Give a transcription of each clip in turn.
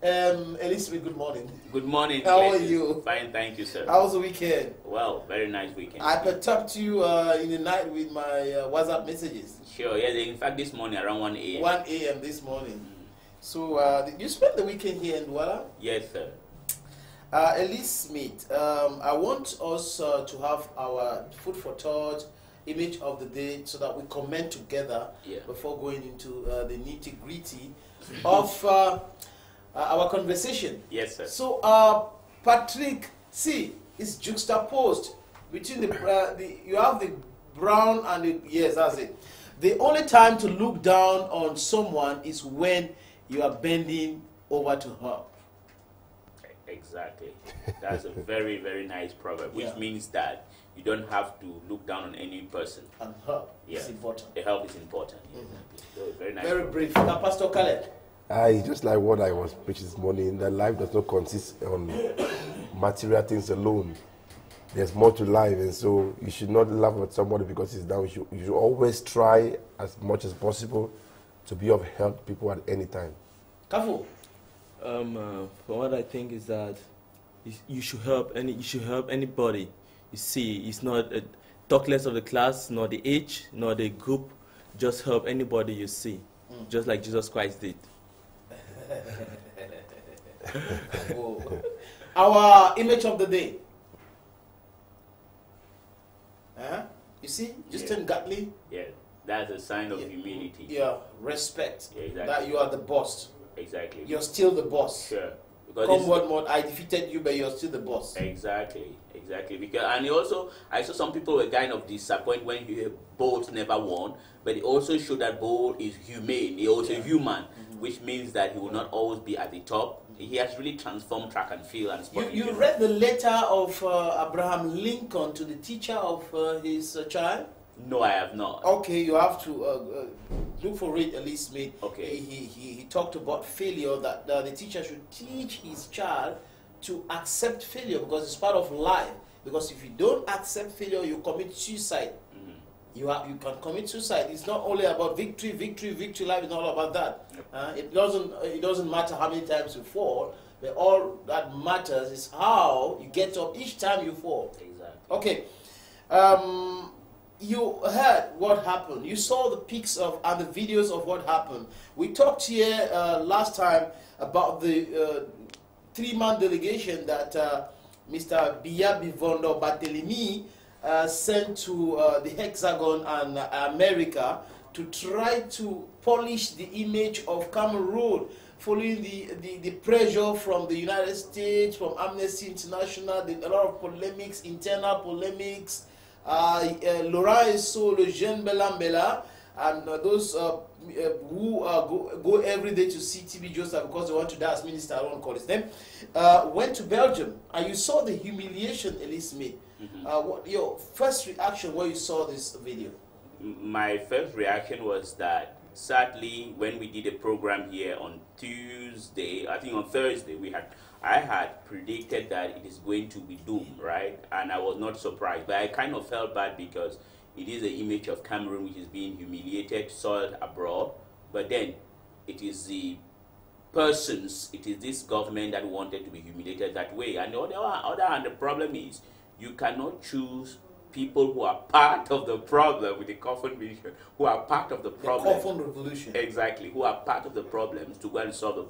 Elie, good morning. Good morning. How are you? Fine, thank you, sir. How was the weekend? Well, very nice weekend. I perturbed you in the night with my WhatsApp messages. Sure, yeah, in fact this morning around 1 a.m. 1 a.m. this morning. So, did you spend the weekend here in Douala? Yes, sir. Elie Smith, I want us to have our food for thought, image of the day, so that we comment together before going into the nitty-gritty of our conversation. Yes, sir. So, Patrick, see, it's juxtaposed between you have the brown and the, yes, that's it. The only time to look down on someone is when you are bending over to help. Exactly. That's a very, very nice proverb, which means that you don't have to look down on any person. And help is important. The help is important. So very nice. Very brief. Now, Pastor Khaled. Just like what I was preaching this morning, that life does not consist on material things alone. There's more to life, and so you should not laugh at somebody because he's down. You should always try as much as possible to be of help to people at any time. Kafu. From what I think is that you should help anybody. You see, it's not talk less of the class, nor the age, nor the group. Just help anybody you see, just like Jesus Christ did. Our image of the day. You see, Justin Gatley. Yeah, that's a sign of humility. Yeah, respect. Yeah, exactly. That you are the boss. Exactly. You're still the boss. Sure. Because come what more, I defeated you, but you're still the boss. Exactly, exactly. Because and also, I saw some people were kind of disappointed when Bolt never won, but it also showed that Bolt is humane. He also human, which means that he will not always be at the top. He has really transformed track and field and sport. You read the letter of Abraham Lincoln to the teacher of his child? No, I have not. Okay, you have to look for it, Elie Smith. Okay. He talked about failure, that the teacher should teach his child to accept failure because it's part of life. Because if you don't accept failure, you commit suicide. You can commit suicide. It's not only about victory. Life is not all about that. It doesn't matter how many times you fall, but all that matters is how you get up each time you fall. Exactly. Okay. You heard what happened. You saw the pics of and the videos of what happened. We talked here last time about the 3-man delegation that Mr. Biya Bivondo Barthelemy sent to the Hexagon and America to try to polish the image of Cameroon following the pressure from the United States, from Amnesty International, a lot of polemics, internal polemics. Laurent Esso, le jeune Belambela, and those who go every day to see TB Joseph because they want to die as minister, I won't call his name, went to Belgium, and you saw the humiliation Elie Smith. What your first reaction when you saw this video? My first reaction was that sadly, when we did a program here on Tuesday, I think on Thursday, I had predicted that it is going to be doomed, right? And I was not surprised, but I kind of felt bad because it is the image of Cameroon which is being humiliated, sold abroad. But then it is the persons, it is this government that wanted to be humiliated that way. And on the other hand, the problem is you cannot choose people who are part of the problem with the coffin vision, who are part of the problem. The coffin revolution. Exactly, who are part of the problems to go and solve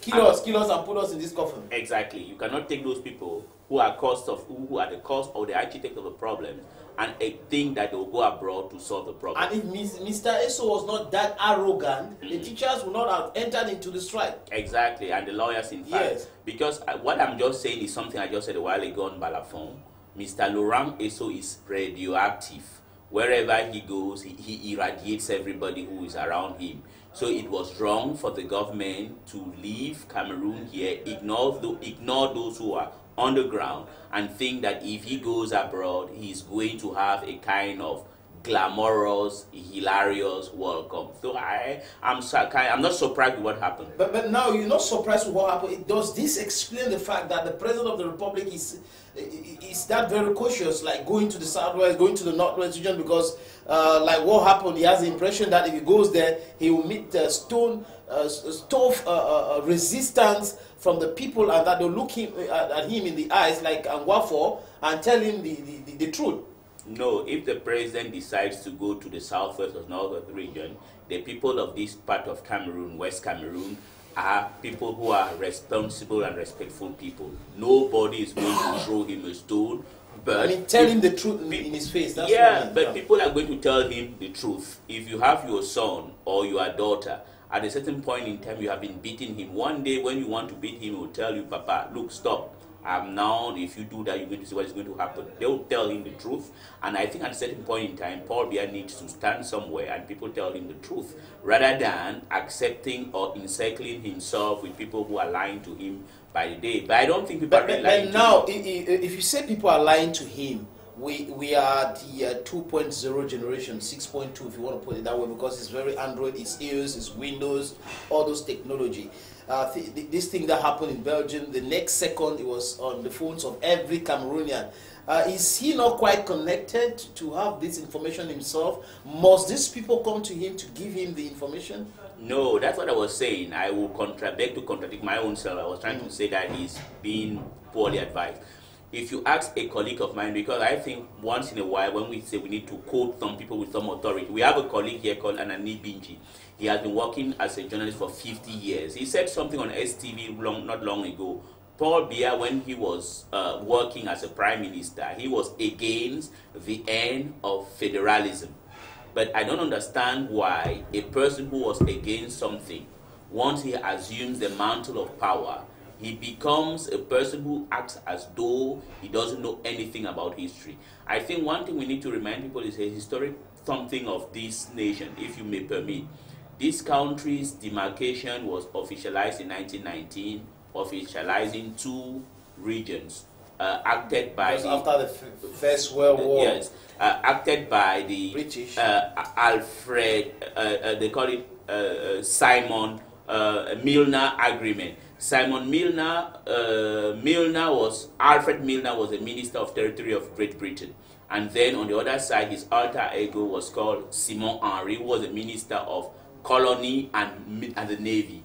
kill us and put us in this coffin. Exactly. You cannot take those people who are who are the cause or the architect of the problem and think that they will go abroad to solve the problem. And if Mr. Esso was not that arrogant, the teachers would not have entered into the strike. Exactly, and the lawyers in fact. Yes. Because what I'm just saying is something I just said a while ago on Balafon. Mr. Laurent Esso is radioactive. Wherever he goes, he irradiates everybody who is around him. So it was wrong for the government to leave Cameroon here, ignore those who are on the ground, and think that if he goes abroad, he's going to have a kind of glamorous, hilarious welcome. So I'm not surprised with what happened. But now you're not surprised with what happened. Does this explain the fact that the President of the Republic is that very cautious, like going to the southwest, going to the northwest region, because like what happened, he has the impression that if he goes there, he will meet stone tough resistance from the people, and that they look at him in the eyes like Angwafo and tell him the truth. No, if the president decides to go to the southwest or northwest region, the people of this part of Cameroon, West Cameroon, are people who are responsible and respectful people. Nobody is going to throw him a stone. But I mean, tell him the truth in his face. That's yeah, what I mean. but people are going to tell him the truth. If you have your son or your daughter, at a certain point in time you have been beating him. One day when you want to beat him, he will tell you, Papa, look, stop. Now, if you do that, you're going to see what is going to happen. They will tell him the truth. And I think at a certain point in time, Paul Biya needs to stand somewhere and people tell him the truth, rather than accepting or encircling himself with people who are lying to him by the day. But I don't think people are really lying to now, him. if you say people are lying to him, we are the 2.0 generation, 6.2 if you want to put it that way, because it's very Android, it's iOS, it's Windows, all those technology. This thing that happened in Belgium, the next second it was on the phones of every Cameroonian. Is he not quite connected to have this information himself? Must these people come to him to give him the information? No, that's what I was saying. I will beg to contradict my own self. I was trying to say that he's being poorly advised. If you ask a colleague of mine, because I think once in a while when we say we need to quote some people with some authority, we have a colleague here called Anani Binji. He has been working as a journalist for 50 years. He said something on STV not long ago. Paul Biya, when he was working as a prime minister, he was against the end of federalism. But I don't understand why a person who was against something, once he assumes the mantle of power, he becomes a person who acts as though he doesn't know anything about history. I think one thing we need to remind people is a historic something of this nation, if you may permit. This country's demarcation was officialized in 1919, officializing two regions, acted by after the First World War. Yes, acted by the British. Alfred, they call it Simon Milner Agreement. Alfred Milner was a minister of territory of Great Britain. And then on the other side, his alter ego was called Simon Henry, who was a minister of colony and the navy.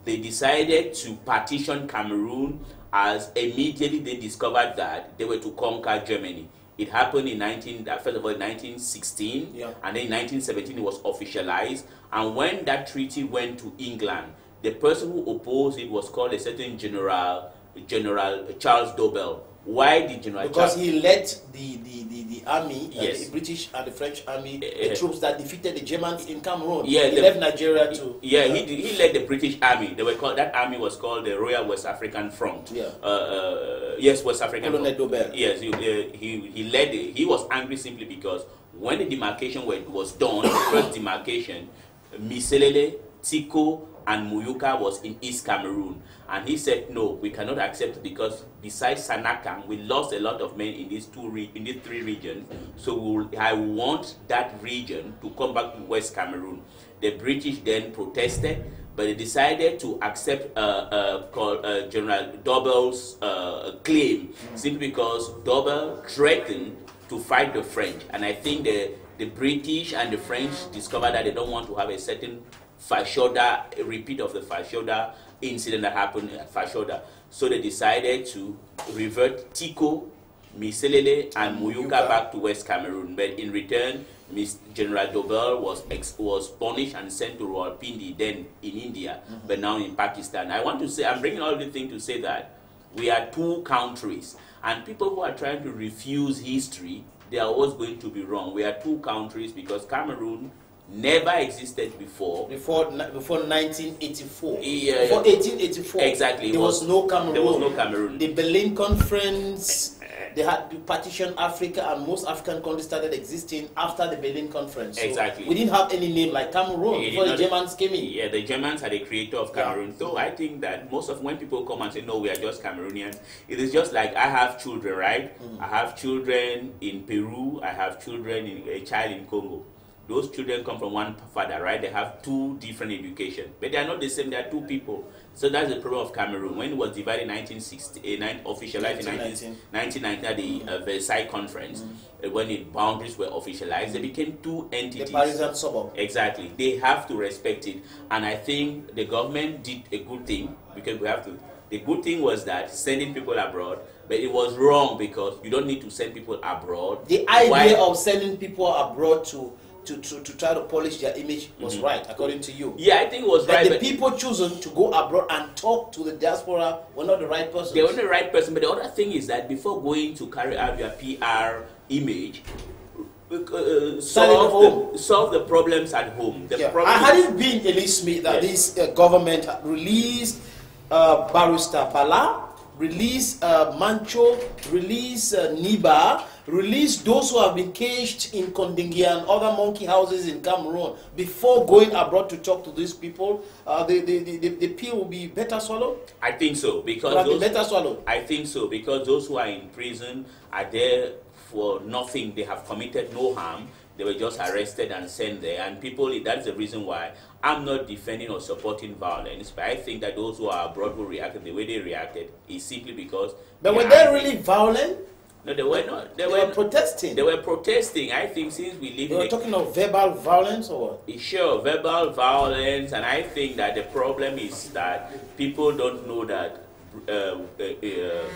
They decided to partition Cameroon as immediately they discovered that they were to conquer Germany. It happened in 1916, yeah. And then in 1917 it was officialized. And when that treaty went to England, the person who opposed it was called a certain General Charles Dobell. Why did General Because Charles? he led the army, Yes. the British and the French army, the troops that defeated the Germans in Cameroon. Yeah, he left Nigeria too. Yeah, he led the British army. They were called, that army was called the Royal West African Front. Yeah. Yes, West African Colonel Front. Dobell. Yes, he led it. He was angry simply because when the demarcation was done, the first demarcation, Miselele, Tiko, and Muyuka was in East Cameroon. And he said, no, we cannot accept it because besides Sanakam, we lost a lot of men in these three regions. So I want that region to come back to West Cameroon. The British then protested, but they decided to accept General Dobell's claim, simply because Dobell threatened to fight the French. And I think the British and the French discovered that they don't want to have a certain Fashoda, a repeat of the Fashoda incident that happened at Fashoda. So they decided to revert Tiko, Miselele, and Muyuka back to West Cameroon. But in return, General Dobell was punished and sent to Rawalpindi, then in India, but now in Pakistan. I want to say, I'm bringing all the thing to say that we are two countries, and people who are trying to refuse history, they are always going to be wrong. We are two countries because Cameroon never existed before 1984. Yeah, before 1884. Exactly. There was no Cameroon. There was no Cameroon. The Berlin Conference, they had to partition Africa, and most African countries started existing after the Berlin Conference. So exactly. we didn't have any name like Cameroon before the Germans came in. Yeah, the Germans are the creator of Cameroon. Yeah. So I think that most of when people come and say, no, we are just Cameroonians, it is just like I have children, right? I have children in Peru, I have children, a child in Congo. Those children come from one father, right? They have two different education, but they are not the same. They are two people. So that's the problem of Cameroon. When it was divided in 1960, officialized in 1919 at the Versailles Conference, when the boundaries were officialized, they became two entities. The Parisian suburb. Exactly. They have to respect it. And I think the government did a good thing, because we have to. The good thing was that sending people abroad, but it was wrong because you don't need to send people abroad. The idea of sending people abroad to try to polish their image was right, according to you. Yeah, I think it was right. The people chosen to go abroad and talk to the diaspora were not the right person. They were not the right person. But the other thing is that before going to carry out your PR image, solve the problems at home. Had it been Elie Smith that this government had released Barrister Bala, release Mancho, release Niba, release those who have been caged in Kondingi and other monkey houses in Cameroon before going abroad to talk to these people, the pill will be better swallowed? I think so, because better swallowed. I think so, because those who are in prison are there for nothing. They have committed no harm. They were just arrested and sent there, and people, that's the reason why I'm not defending or supporting violence, but I think that those who are abroad who reacted the way they reacted is simply because... But were they really violent? No, they were not. They were protesting. They were protesting. I think since we live... They were talking of verbal violence or what? Sure, verbal violence, and I think that the problem is that people don't know that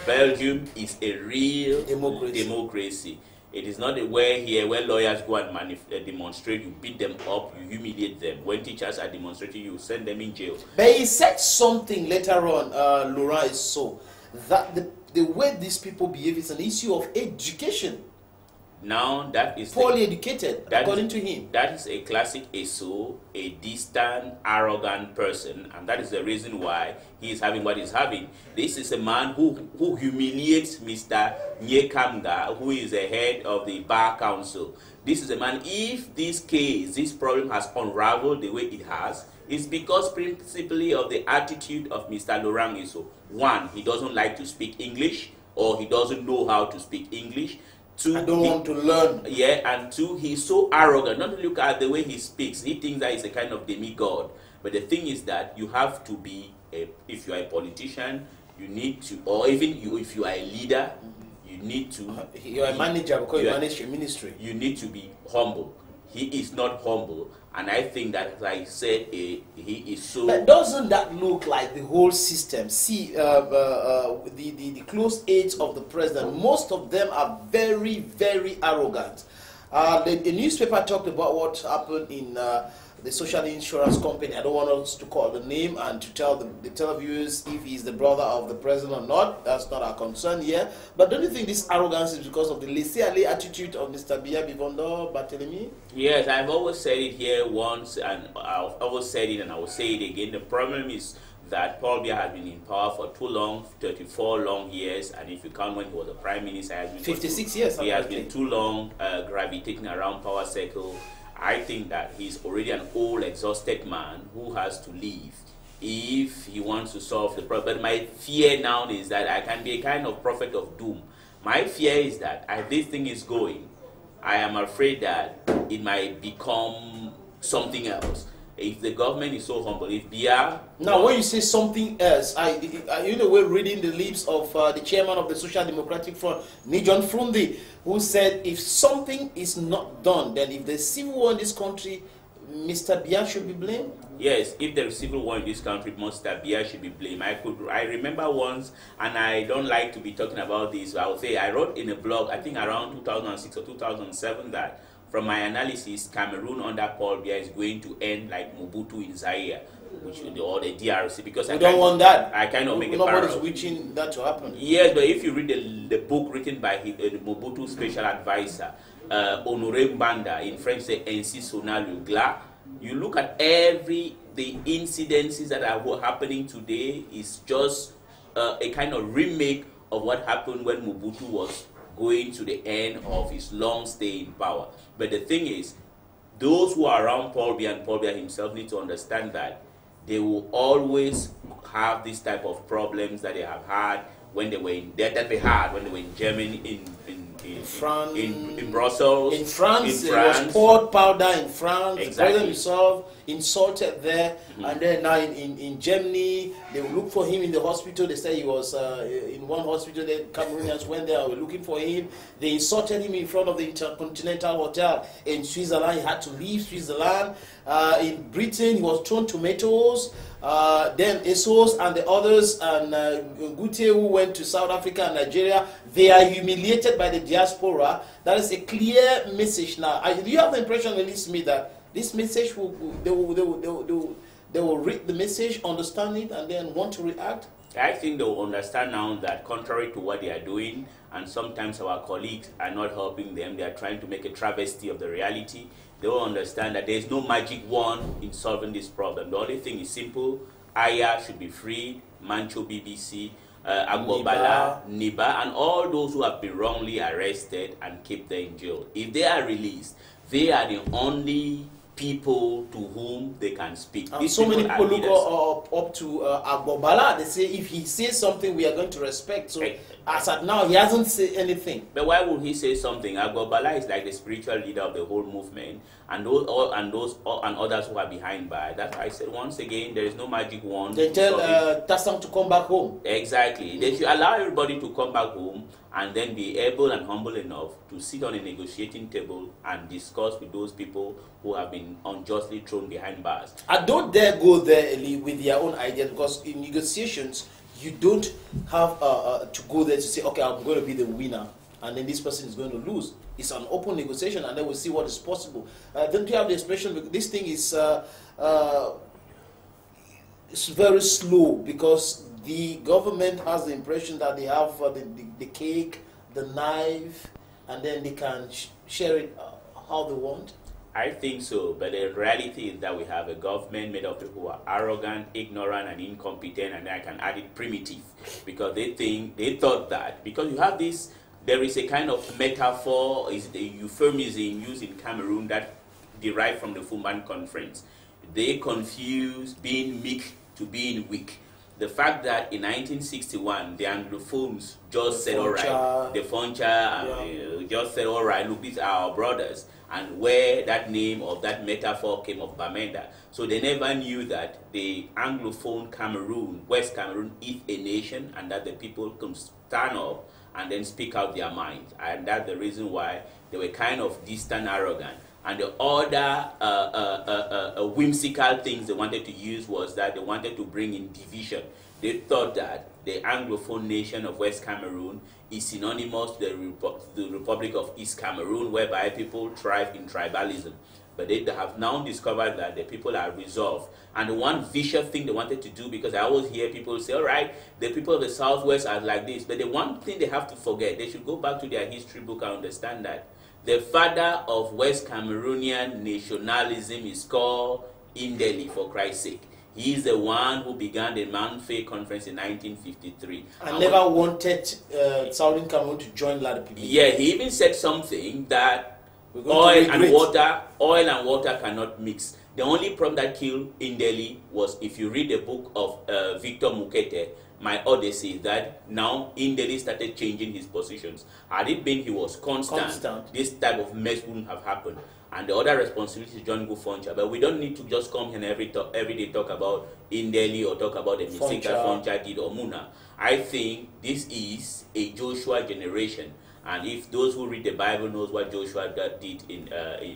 Belgium is a real democracy. It is not where lawyers go and demonstrate, you beat them up, you humiliate them. When teachers are demonstrating, you send them in jail. But he said something later on, Laurent is so, that the way these people behave is an issue of education. Now that is poorly educated, according to him. That is a classic ESO, a distant, arrogant person, and that is the reason why he is having what he's having. This is a man who humiliates Mr. Nyekamga, who is the head of the Bar Council. This is a man, if this problem has unraveled the way it has, it's because principally of the attitude of Mr. Laurent Eso. One, he doesn't like to speak English, or he doesn't know how to speak English. Two, I don't want to learn. Yeah, and two, he's so arrogant. Not to look at the way he speaks. He thinks that he's a kind of demigod. But the thing is that you have to be, if you are a politician, you need to, or even if you are a leader, you need to. You are a manager because you manage your ministry. You need to be humble. He is not humble. And I think that, as I said, he is so... But doesn't that look like the whole system? See, the close aides of the president, most of them are very, very arrogant. The newspaper talked about what happened in the social insurance company. I don't want us to call the name and to tell the televiewers if he's the brother of the president or not. That's not our concern here. But don't you think this arrogance is because of the laissez-aller attitude of Mr. Biya Bivondo Barthélemy? Yes, I've always said it here once, and I've always said it, and I will say it again. The problem is that Paul Biya has been in power for too long, 34 long years, and if you count when he was a prime minister, he has been 56 years. He has been too long gravitating around power circle. I think that he's already an old, exhausted man who has to leave if he wants to solve the problem. But my fear now is that I can be a kind of prophet of doom. My fear is that as this thing is going, I am afraid that it might become something else. If the government is so humble, if Biya... Now, when you say something else, we're reading the lips of the chairman of the Social Democratic Front, Nijon Frundi, who said if something is not done, then if there's civil war in this country, Mr. Biya should be blamed? Yes, if there is civil war in this country, Mr. Biya should be blamed. I remember once, and I don't like to be talking about this, but I would say I wrote in a blog, I think around 2006 or 2007, that from my analysis, Cameroon under Paul Biya is going to end like Mobutu in Zaire, or the DRC, because we don't want that. I kind of make a parallel. Nobody's wishing that to happen. Yes, but if you read the book written by the Mobutu special advisor, Honoré Mbanda, in French say Ainsi sonna le glas, you look at the incidences that are happening today is just a kind of remake of what happened when Mobutu was going to the end of his long stay in power. But the thing is, those who are around Paul Biya and Paul Biya himself need to understand that they will always have this type of problems that they have had when they were in when they were in Germany, in France, in Brussels. In France, there was poured powder in France. Exactly. The president himself insulted there, and then now in Germany, they will look for him in the hospital. They say he was in one hospital. The Cameroonians went there, were looking for him. They insulted him in front of the Intercontinental Hotel in Switzerland. He had to leave Switzerland. In Britain, he was thrown tomatoes. Then Esos and the others, and Gute, who went to South Africa and Nigeria, they are humiliated by the diaspora. That is a clear message now. Do you have the impression, at least me, that this message they will read the message, understand it, and then want to react? I think they will understand now that contrary to what they are doing, and sometimes our colleagues are not helping them, they are trying to make a travesty of the reality. They will understand that there is no magic wand in solving this problem. The only thing is simple. Aya should be freed, Mancho BBC, Agbobala, Niba, and all those who have been wrongly arrested and kept there in jail. If they are released, they are the only people to whom they can speak. And so many people look up to Agbobala. They say if he says something, we are going to respect. So as at now, he hasn't said anything. But why would he say something? Agbobala is like the spiritual leader of the whole movement, and those others who are behind by. That's why I said once again, there is no magic wand. They tell Tassam to come back home. Exactly. They should allow everybody to come back home and then be able and humble enough to sit on a negotiating table and discuss with those people who have been unjustly thrown behind bars. I don't dare go there, Elie, with their own ideas, because in negotiations, you don't have to go there to say, okay, I'm going to be the winner, and then this person is going to lose. It's an open negotiation, and then we'll see what is possible. Don't you have the expression, this thing is it's very slow, because the government has the impression that they have the cake, the knife, and then they can share it how they want. I think so, but the reality is that we have a government made of people who are arrogant, ignorant, and incompetent, and I can add it primitive, because they thought that because you have this, there is a kind of metaphor, is the euphemism used in Cameroon that derived from the Fuman Conference. They confuse being meek to being weak. The fact that in 1961 the Anglophones just said, all right, the Foncha just said, all right, look, these are our brothers, and where that name of that metaphor came of Bamenda. So they never knew that the Anglophone Cameroon, West Cameroon, is a nation, and that the people can stand up and then speak out their minds. And that's the reason why they were kind of distant, arrogant. And the other whimsical things they wanted to use was that they wanted to bring in division. They thought that the Anglophone nation of West Cameroon is synonymous to the Republic of East Cameroon, whereby people thrive in tribalism. But they have now discovered that the people are resolved. And the one vicious thing they wanted to do, because I always hear people say, all right, the people of the Southwest are like this. But the one thing they have to forget, they should go back to their history book and understand that the father of West Cameroonian nationalism is called Elie, for Christ's sake. He is the one who began the Manfay Conference in 1953. And never wanted Southern Cameroon to join Ladipo. Yeah, he even said something that oil and water cannot mix. The only problem that killed Elie was, if you read the book of Victor Mukete, My Odyssey, that now Elie started changing his positions. Had it been he was constant, this type of mess wouldn't have happened. And the other responsibility is John Gufoncha. But we don't need to just come here and every day talk about Elie or talk about the mistake that Foncha did or Muna. I think this is a Joshua generation. And if those who read the Bible knows what Joshua did in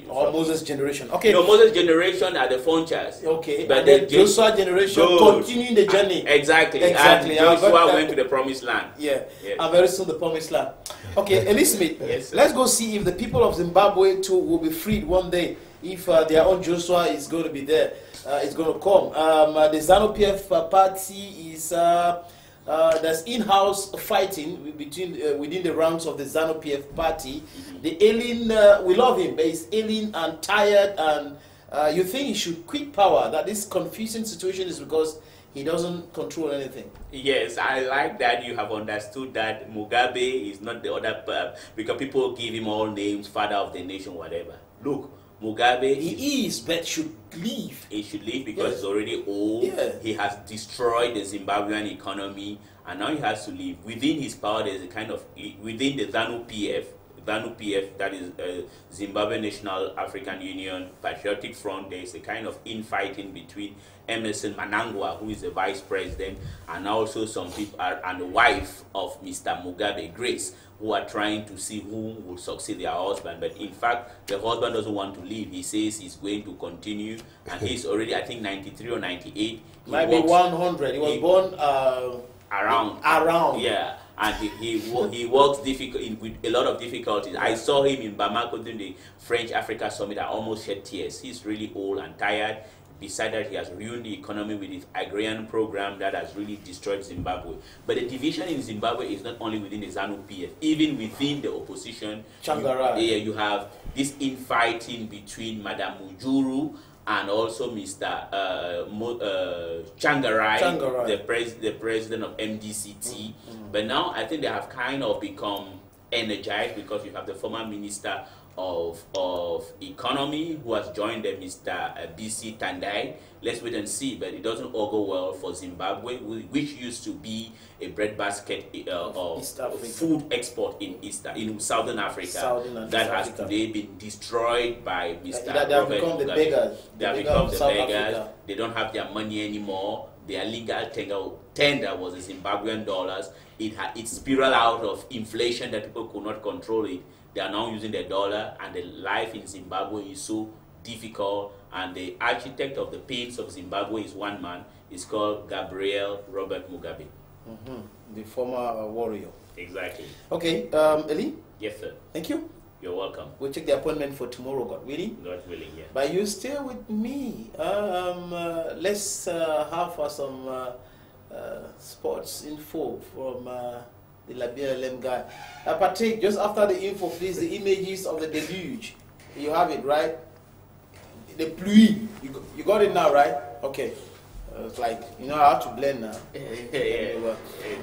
Moses' generation. Okay. No, Moses' generation are the Fonchas. Okay. But the Joshua generation continuing the journey. Exactly. And Joshua went to the promised land. Yeah. Yes. And very soon the promised land. Okay, Elie Smith. Yes, let's go see if the people of Zimbabwe too will be freed one day. If their own Joshua is going to be there, it's going to come. The ZANU-PF party is. There's in-house fighting within the ranks of the ZANU-PF party. The alien, we love him, but he's alien and tired, and you think he should quit power. That this confusing situation is because he doesn't control anything. Yes, I like that you have understood that Mugabe is not the other, because people give him all names, father of the nation, whatever. Look, Mugabe but should leave. He should leave because he's already old. Yeah. He has destroyed the Zimbabwean economy, and now he has to leave. Within his power, there's a kind of, within the ZANU-PF, ZANU-PF, that is Zimbabwe National African Union Patriotic Front. There is a kind of infighting between Emerson Mnangagwa, who is the vice president, and also some people and the wife of Mr. Mugabe, Grace, who are trying to see who will succeed their husband. But in fact, the husband doesn't want to leave. He says he's going to continue, and he's already, I think, 93 or 98. Might be 100. He was born around. Yeah, and he works with a lot of difficulties. I saw him in Bamako during the French Africa Summit. I almost shed tears. He's really old and tired. Besides that, he has ruined the economy with his agrarian program that has really destroyed Zimbabwe. But the division in Zimbabwe is not only within the ZANU-PF, even within the opposition. You have this infighting between Madam Mujuru and also Mr. Changarai, the president of MDCT. But now I think they have kind of become energized because you have the former minister of economy who has joined them, Mr. BC Tandai. Let's wait and see, but it doesn't all go well for Zimbabwe, which used to be a breadbasket of food export in Southern Africa. That has today been destroyed by Mr. They have become the beggars. They have become the beggars. They don't have their money anymore. Their legal tender was the Zimbabwean dollars. It spiraled out of inflation that people could not control it. They are now using the dollar, and the life in Zimbabwe is so difficult. And the architect of the pains of Zimbabwe is one man. It's called Gabriel Robert Mugabe. The former warrior. Exactly. Okay, Elie? Yes, sir. Thank you. You're welcome. We'll check the appointment for tomorrow, God willing. God willing, yeah. But you stay with me. Let's have some sports info from the Labia Lem guy. Patrick, just after the info, please, the images of the deluge. You have it, right? The pluie. You got it now, right? Okay. It's like, you know how to blend now.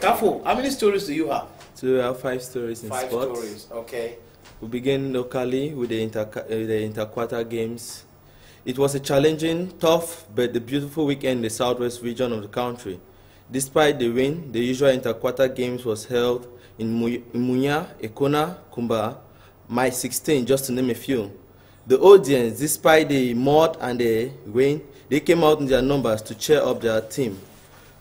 Kafo, how many stories do you have? So we have 5 stories in sports. 5 stories, okay. We begin locally with the inter-quarter games. It was a challenging, tough, but the beautiful weekend in the southwest region of the country. Despite the rain, the usual inter-quarter games was held in Munya, Ekona, Kumba, Mai 16, just to name a few. The audience, despite the mud and the rain, they came out in their numbers to cheer up their team.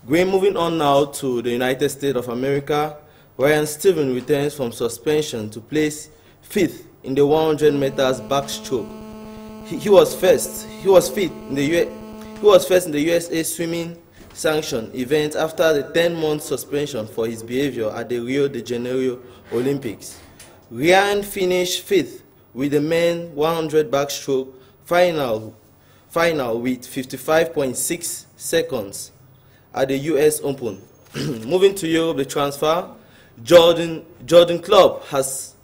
Moving on now to the United States of America, Ryan Stevens returns from suspension to place 5th in the 100 meters backstroke. He was first in the USA swimming sanction event after the 10-month suspension for his behavior at the Rio de Janeiro Olympics. Ryan finished 5th with the men 100 backstroke final with 55.6 seconds at the US Open. Moving to Europe, the transfer, Jordan Klopp has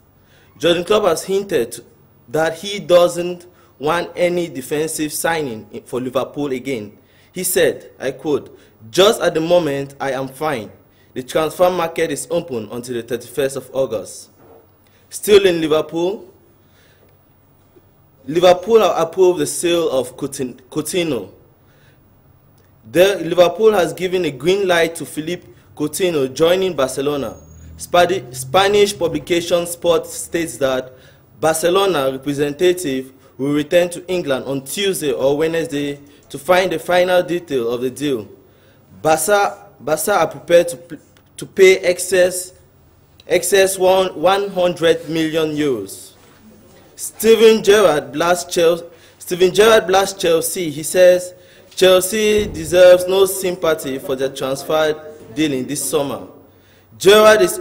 hinted that he doesn't want any defensive signing for Liverpool again. He said, I quote, "Just at the moment, I am fine. The transfer market is open until the 31st of August. Still in Liverpool, Liverpool have approved the sale of Coutinho. Liverpool has given a green light to Philippe Coutinho joining Barcelona. Spanish publication Sport states that Barcelona representative will return to England on Tuesday or Wednesday to find the final detail of the deal. Barca are prepared to pay excess 100 million euros. Steven Gerrard blasts Chelsea. He says Chelsea deserves no sympathy for the transfer dealing this summer. Gerrard is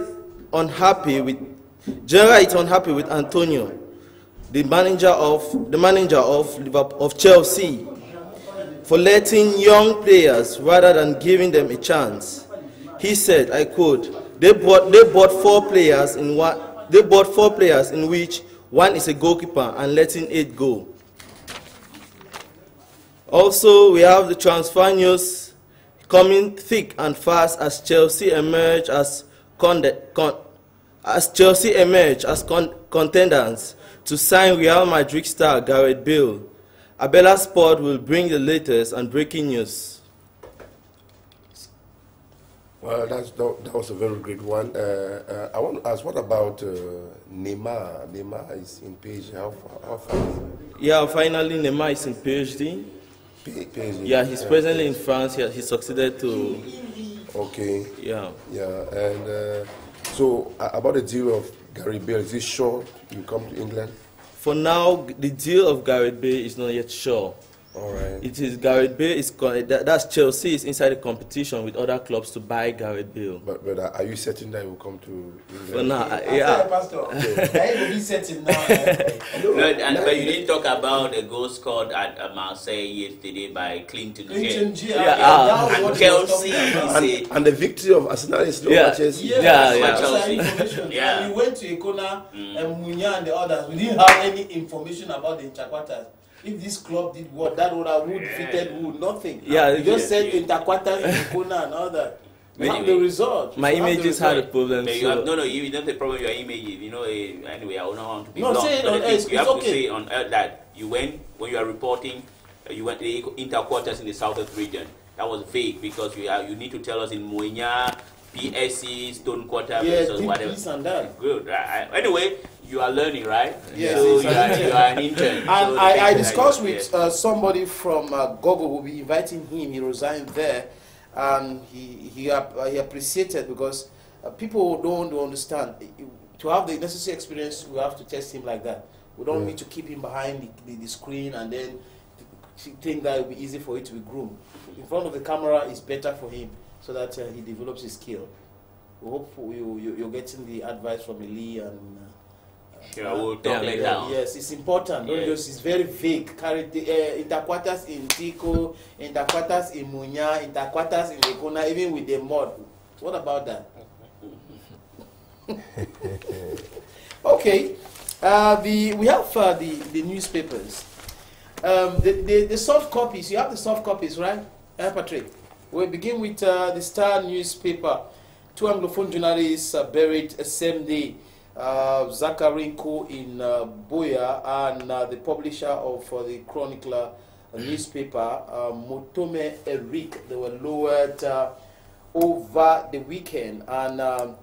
unhappy with Antonio, the manager of Chelsea, for letting young players rather than giving them a chance. He said, I quote, they bought 4 players in which one is a goalkeeper and letting 8 go. Also, we have the transfer news coming thick and fast as Chelsea emerge as contenders to sign Real Madrid star Gareth Bale. Abela Sport will bring the latest and breaking news. Well, that was a very great one. I want to ask, what about Neymar? Neymar is in PhD. How far is he? Yeah, finally Neymar is in PhD. PhD. Yeah, he's presently in France. He succeeded to. Okay. Yeah. Yeah, and so about the deal of Gary Bale, is it sure you come to England? For now, the deal of Gareth Bale is not yet sure. All right. It is Gareth Bale that's Chelsea is inside a competition with other clubs to buy Gareth Bale. But are you certain that he will come to England? For now, Yeah, Pastor. That will be certain now. But you didn't talk about the goal scored at Marseille yesterday by Clinton. Clinton G. And Chelsea and the victory of Arsenal is not Chelsea. Yeah. And we went to Ikona and Munya and the others. We didn't have any information about the Interquarters. If this club did what, that would have defeated who, nothing. Yeah, you just said Interquarters, Ikona and all that. We have the result. My images had a problem. You have, no, you don't have a problem with your images. You know, anyway, I don't want to be no, say it on air. You have to say on air that you went, when you are reporting, you went to the Interquarters in the southwest region. That was vague because you need to tell us in Moinya, PSC, Stone Quarter, versus whatever. This and that. Good. Anyway, you are learning, right? Yes. So you are an intern. And so I discussed with somebody from Gogo who will be inviting him. He resigned there, and he appreciated because people don't understand. To have the necessary experience, we have to test him like that. We don't need to keep him behind the screen and then think that it will be easy for it to be groomed. In front of the camera is better for him so that he develops his skill. We hope you're getting the advice from Elie and. Sure, we'll talk later on. Yes, it's important. Don't just, it's very vague. Carry the Interquarters in Tico, Interquarters in Munya, Interquarters in Ekona, even with the mud. What about that? Okay. We have the newspapers. The soft copies. You have the soft copies, right, Patrick? We'll begin with the Star newspaper. 2 Anglophone journalists buried same day. Zakarinko in Boya and the publisher of the Chronicler newspaper, Motome Eric, they were lowered over the weekend, and our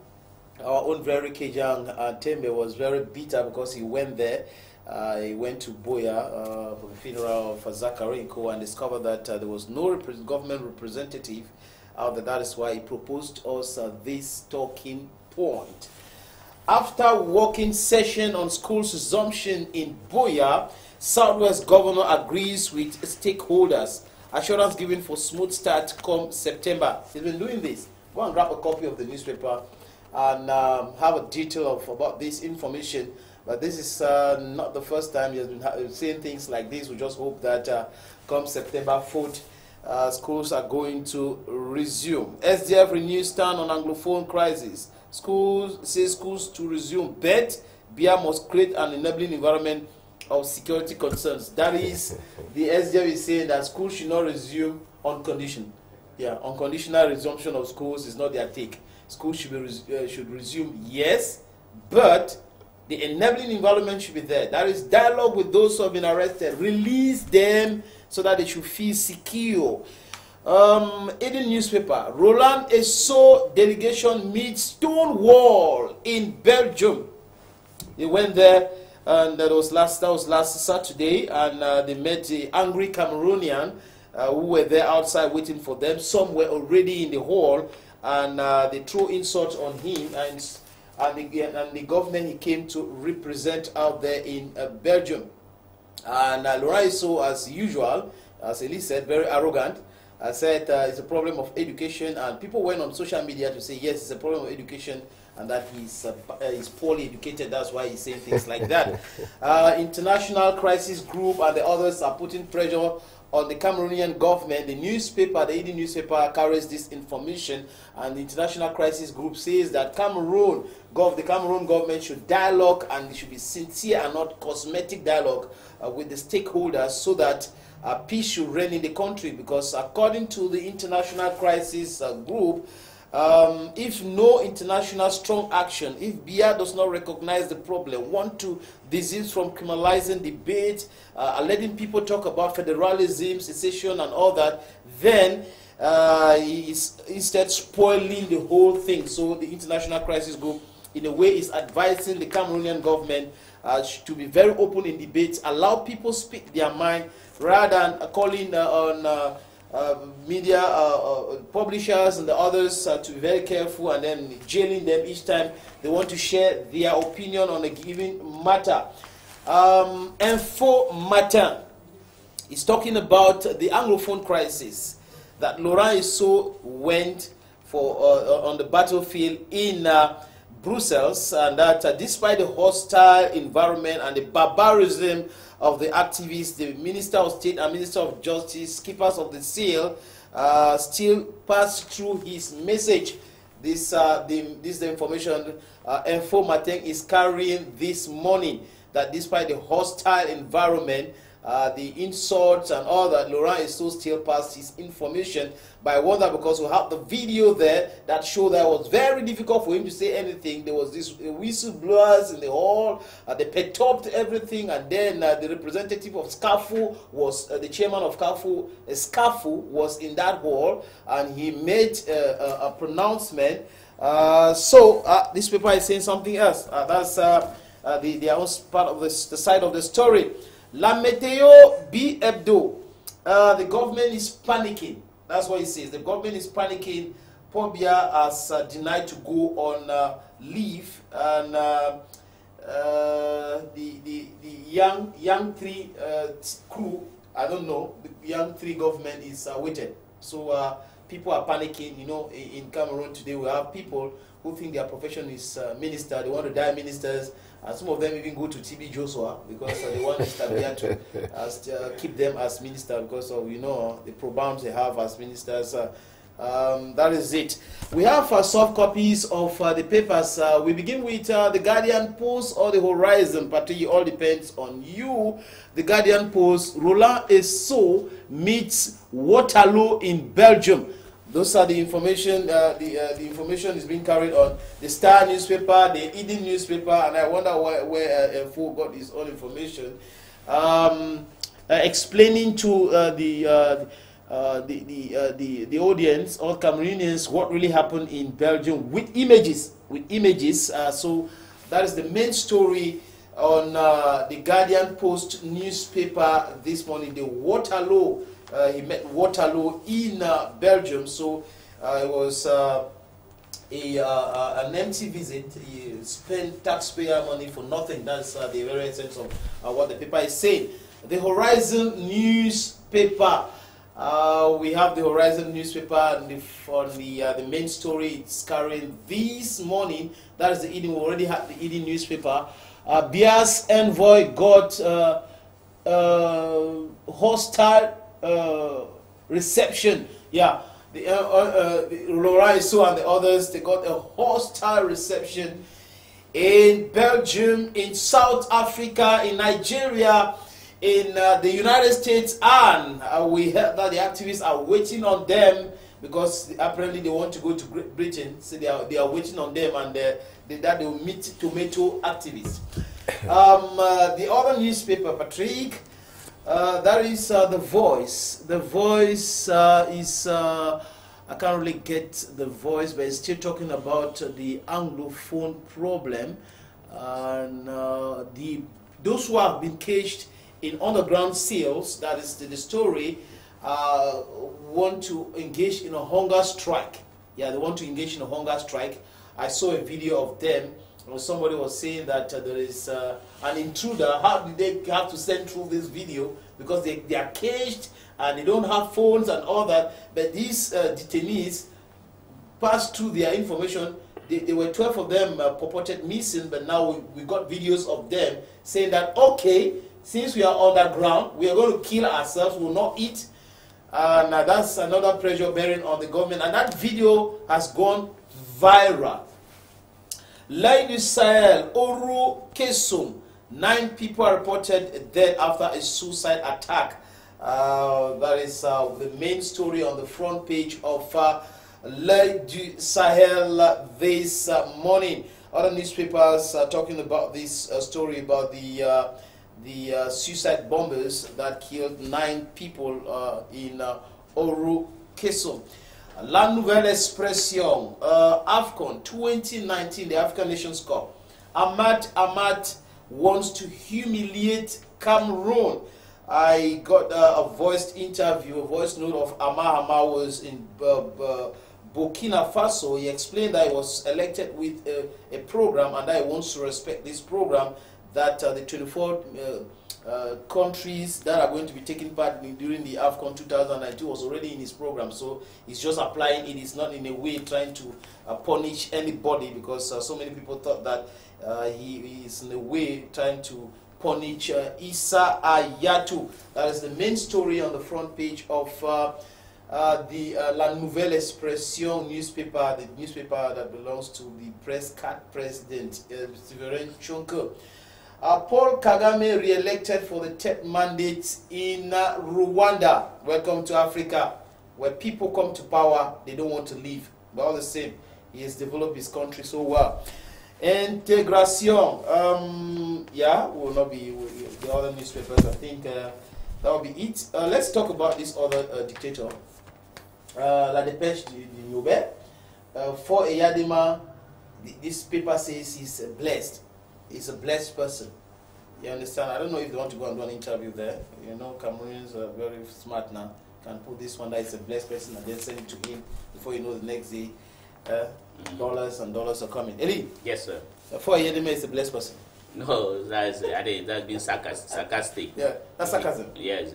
own very Kejang Tembe was very bitter because he went there. He went to Boya for the funeral of Zakarinko and discovered that there was no government representative out there. That is why he proposed us this talking point. After working session on school's resumption in Boya, Southwest Governor agrees with stakeholders. Assurance given for smooth start come September. He's been doing this. Go and grab a copy of the newspaper and have a detail about this information. But this is not the first time he has been saying things like this. We just hope that come September 4th, schools are going to resume. SDF renews stand on Anglophone crisis. Schools to resume, but BIA must create an enabling environment of security concerns. That is, the SDF is saying that schools should not resume on condition. Yeah, unconditional resumption of schools is not their take. Schools should resume, yes, but the enabling environment should be there. That is dialogue with those who have been arrested. Release them so that they should feel secure. Elie newspaper, Roland Esso delegation meets Stonewall in Belgium. They went there, and that was last Saturday, and they met the angry Cameroonian who were there outside waiting for them. Some were already in the hall, and they threw insults on him, and the government he came to represent out there in Belgium. And Laurent Esso, as usual, as Elie said, very arrogant. I said it's a problem of education, and people went on social media to say, yes, it's a problem of education, and that he's poorly educated. That's why he's saying things like that. International Crisis Group and the others are putting pressure on the Cameroonian government. The newspaper, the Elie newspaper, carries this information, and the International Crisis Group says that the Cameroon government should dialogue, and it should be sincere and not cosmetic dialogue with the stakeholders, so that peace should reign in the country. Because according to the International Crisis Group, if no international strong action, if BIA does not recognize the problem, want to desist from criminalizing debate, letting people talk about federalism, secession and all that, then is instead spoiling the whole thing. So the International Crisis Group, in a way, is advising the Cameroonian government to be very open in debates, allow people speak their mind, rather than calling on media publishers and the others to be very careful and then jailing them each time they want to share their opinion on a given matter. Info Matin is talking about the Anglophone crisis that Laurent Esso went for on the battlefield in Brussels, and that despite the hostile environment and the barbarism of the activists, the Minister of State and Minister of Justice, keepers of the seal, still passed through his message. This the information Info Matin is carrying this morning, that despite the hostile environment, the insults and all that, Laurent Esso still passed his information. But I wonder, because we have the video there that showed that it was very difficult for him to say anything. There was this whistleblowers in the hall, they perturbed everything, and then the representative of SCAFU was, the chairman of SCAFU was in that hall, and he made a pronouncement. This paper is saying something else. That's the own part of the side of the story. La Météo B Hebdo. The government is panicking. That's what he says. The government is panicking. Paul Biya has denied to go on leave, and the young three crew, I don't know, the young three government is waited. So people are panicking. You know, in Cameroon today we have people who think their profession is minister. They want to die ministers. And some of them even go to TB Joshua because they want Mr. Biya to keep them as minister, because of, you know, the programs they have as ministers. That is it. We have soft copies of the papers. We begin with the Guardian Post or the Horizon. But it all depends on you. The Guardian Post: Roland Esso meets Waterloo in Belgium. Those are the information. The information is being carried on the Star newspaper, the Eden newspaper, and I wonder where Info got his own information, explaining to the audience, all Cameroonians, what really happened in Belgium with images. So that is the main story on the Guardian Post newspaper this morning. The Waterloo. He met Waterloo in Belgium, so it was an empty visit. He spent taxpayer money for nothing. That's the very essence of what the paper is saying. The Horizon newspaper. We have the Horizon newspaper, and the main story it's carrying this morning. That is the Eden. We already had the Eden newspaper. Biya's envoy got hostile reception. Yeah, the Laurent Esso and the others, they got a hostile reception in Belgium, in South Africa, in Nigeria, in the United States, and we heard that the activists are waiting on them because apparently they want to go to Great Britain. So they are waiting on them, and that they will meet tomato activists. The other newspaper, Patrick. That is The Voice. The Voice is, I can't really get The Voice, but it's still talking about the Anglophone problem. And those who have been caged in underground cells, that is the story, want to engage in a hunger strike. Yeah, they want to engage in a hunger strike. I saw a video of them. Somebody was saying that there is an intruder. How did they have to send through this video? Because they are caged and they don't have phones and all that. But these detainees passed through their information. There were 12 of them purported missing, but now we got videos of them saying that, okay, since we are underground, we are going to kill ourselves, we will not eat. And that's another pressure bearing on the government. And that video has gone viral. L'Elie du Sahel, Oru Kesum, 9 people are reported dead after a suicide attack. That is the main story on the front page of L'Elie du Sahel this morning. Other newspapers are talking about this story about the suicide bombers that killed 9 people in Oru Keso. La Nouvelle Expression, AFCON 2019, the African Nations Cup. Ahmad wants to humiliate Cameroon. I got a voiced interview, a voice note of Ahmad was in Burkina Faso. He explained that he was elected with a program and that he wants to respect this program, that the 24 countries that are going to be taking part during the AFCON 2019 was already in his program. So he's just applying it. He's not in a way trying to punish anybody, because so many people thought that he is in a way trying to punish Issa Ayatu. That is the main story on the front page of the La Nouvelle Expression newspaper, the newspaper that belongs to the press card president, Steven Chonko. Paul Kagame re-elected for the 10th mandate in Rwanda. Welcome to Africa, where people come to power, they don't want to leave. But all the same, he has developed his country so well. Integration, yeah, will not be the other newspapers. I think that will be it. Let's talk about this other dictator, La Dépêche du Nouvelle. For Eyadema, this paper says he's blessed. He's a blessed person. You understand? I don't know if they want to go and do an interview there. You know, Cameroonians are very smart now. Can put this one that is a blessed person and then send it to him before you know the next day. Dollars and dollars are coming. Elie? Yes, sir. For Eyadema is a blessed person. No, that's been sarcastic. Yeah, that's sarcasm. Yes,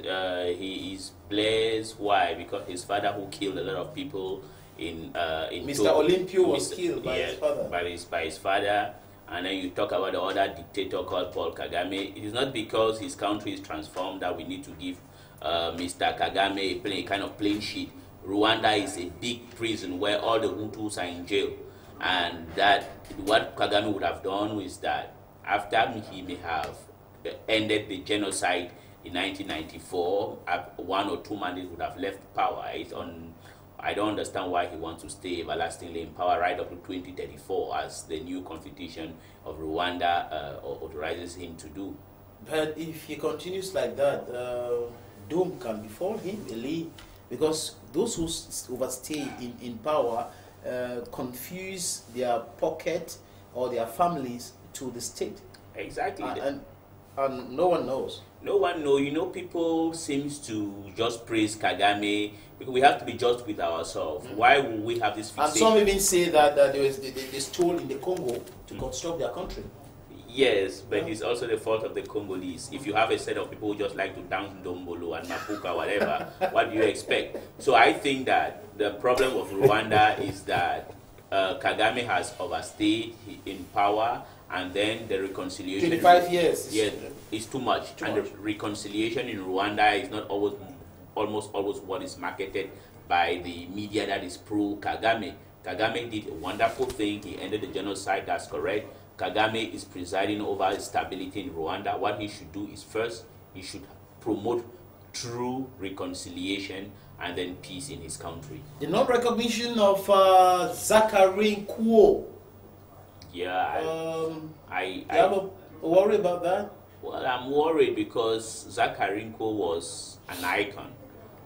he is blessed. Why? Because his father, who killed a lot of people in Mr. Olympio was killed by his father. By his father. And then you talk about the other dictator called Paul Kagame. It is not because his country is transformed that we need to give Mr. Kagame a kind of plain sheet. Rwanda is a big prison where all the Hutus are in jail. And that what Kagame would have done is that after he may have ended the genocide in 1994, 1 or 2 mandates would have left power. I don't understand why he wants to stay everlastingly in power right up to 2034, as the new constitution of Rwanda authorizes him to do. But if he continues like that, doom can befall him, Elie, because those who overstay in power confuse their pocket or their families to the state. Exactly. And no one knows. No one knows. You know, people seems to just praise Kagame because we have to be just with ourselves. Why would we have this fixation? And some even say that they stole in the Congo to construct their country. Yes, but it's also the fault of the Congolese. If you have a set of people who just like to dance Dombolo and Mapuka, whatever, what do you expect? So I think that the problem of Rwanda is that Kagame has overstayed in power, and then the reconciliation... 25 years. Yes, it's too much. The reconciliation in Rwanda is not almost always what is marketed by the media that is pro-Kagame. Kagame did a wonderful thing. He ended the genocide, that's correct. Kagame is presiding over stability in Rwanda. What he should do is first, he should promote true reconciliation and then peace in his country. The non-recognition of Zachary Nkuo. Yeah, you have a worry about that? Well, I'm worried because Zachary Nkuo was an icon.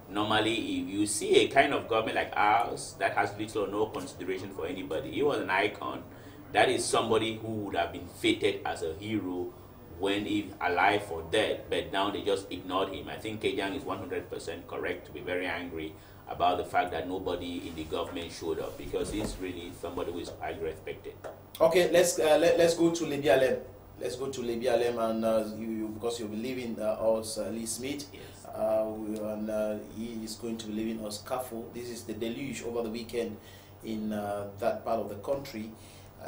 Normally, if you see a kind of government like ours that has little or no consideration for anybody, he was an icon. That is somebody who would have been fated as a hero when he's alive or dead, but now they just ignored him. I think Kejang is 100% correct to be very angry about the fact that nobody in the government showed up, because he's really somebody who is highly respected. Okay, let's go to Elie Alem. Let's go to Elie Alem, and because you'll be leaving us Lee Smith. Yes. And he is going to be leaving us Kafo. This is the deluge over the weekend in that part of the country.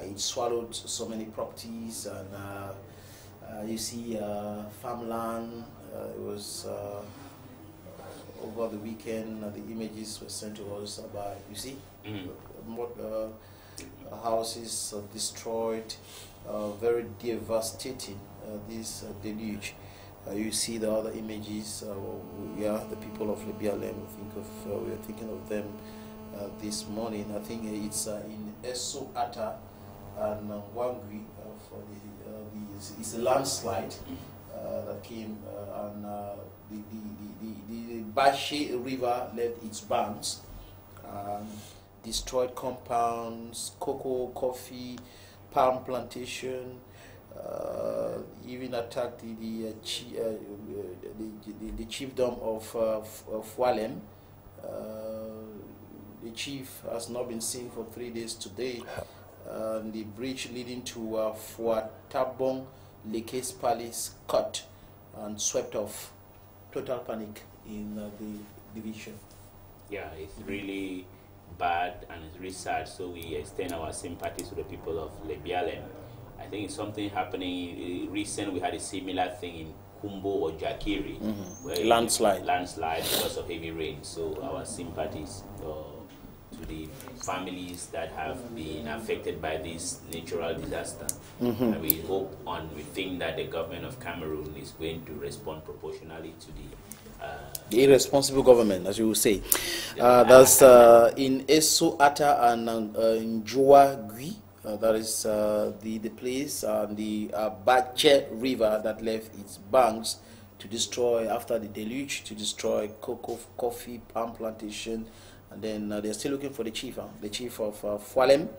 It swallowed so many properties, and you see farmland. It was over the weekend. The images were sent to us about, you see, what houses destroyed, very devastating. This deluge. You see the other images. Yeah, the people of Libialem. We are thinking of them this morning. I think it's in Esso-Ata and Wangui for it's a landslide that came, and the Bashe River left its banks destroyed compounds, cocoa, coffee, palm plantation, even attacked the chiefdom of Fualem. The chief has not been seen for 3 days today. The bridge leading to Fuatabong Leke's Palace cut and swept off. Total panic in the division. Yeah, it's really bad and it's really sad. So we extend our sympathies to the people of Lebialem. I think it's something happening recent. We had a similar thing in Kumbo or Jakiri, where landslide because of heavy rain. So our sympathies to the families that have been affected by this natural disaster. And we hope and we think that the government of Cameroon is going to respond proportionally to the irresponsible government, as you will say. That's in Eso Ata and in Joa Gui. That is the place and the Bache River that left its banks to destroy after the deluge, to destroy cocoa, coffee, palm plantation, and then they're still looking for the chief of Fualem.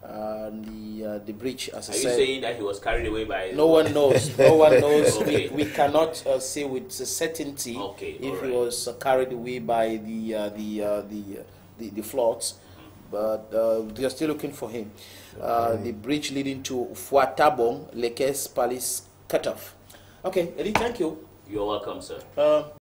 The bridge, as I said. Are you saying that he was carried away by? No one knows. No one knows. Okay. We cannot say with certainty if he was carried away by the floods, but they are still looking for him. The bridge leading to Fuatabong Leke's Palace cut off. Okay, Elie, thank you. You're welcome, sir.